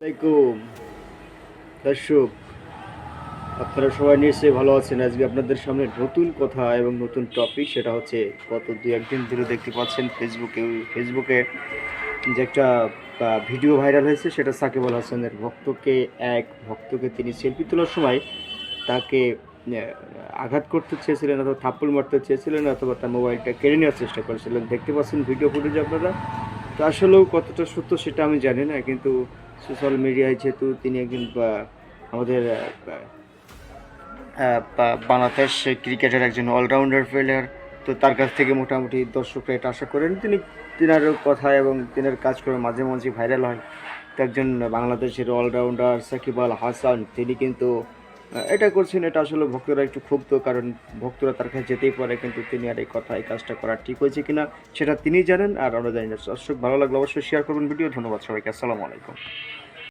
আসসালামাইকুম দর্শক, আপনারা সবাই নিশ্চয়ই ভালো আছেন। আজকে আপনাদের সামনে নতুন কথা এবং নতুন টপিক, সেটা হচ্ছে গত দু একদিন ধরে দেখতে পাচ্ছেন ফেসবুকে যে একটা ভিডিও ভাইরাল হয়েছে, সেটা সাকিব আল হাসানের ভক্তকে তিনি সেলফি তোলার সময় তাকে আঘাত করতে চেয়েছিলেন, অথবা থাপ্পড় মারতে চেয়েছিলেন, অথবা তার মোবাইলটা কেড়ে নেওয়ার চেষ্টা করেছিলেন। দেখতে পাচ্ছেন ভিডিও ফুটেজ আপনারা। তো আসলেও কতটা সত্য সেটা আমি জানি না, কিন্তু সোশ্যাল মিডিয়ায় যেহেতু তিনি একজন আমাদের বাংলাদেশ ক্রিকেটের একজন অলরাউন্ডার প্লেয়ার, তো তার কাছ থেকে মোটামুটি দর্শকরা এটা আশা করেন তিনার কথা এবং তিনার কাজ করে মাঝে মাঝে ভাইরাল হয়। তো একজন বাংলাদেশের অলরাউন্ডার সাকিব আল হাসান তিনি কিন্তু এটা করছেন, এটা আসলে ভক্তরা একটু ক্ষুব্ধ, কারণ ভক্তরা তার কাছে যেতেই পারে, কিন্তু তিনি আর এই কাজটা করা ঠিক হয়েছে কিনা সেটা তিনিই জানেন, আর আমরা জানি না। দর্শক, ভালো লাগলে অবশ্যই শেয়ার করবেন ভিডিও। ধন্যবাদ সবাইকে। আসসালামু আলাইকুম।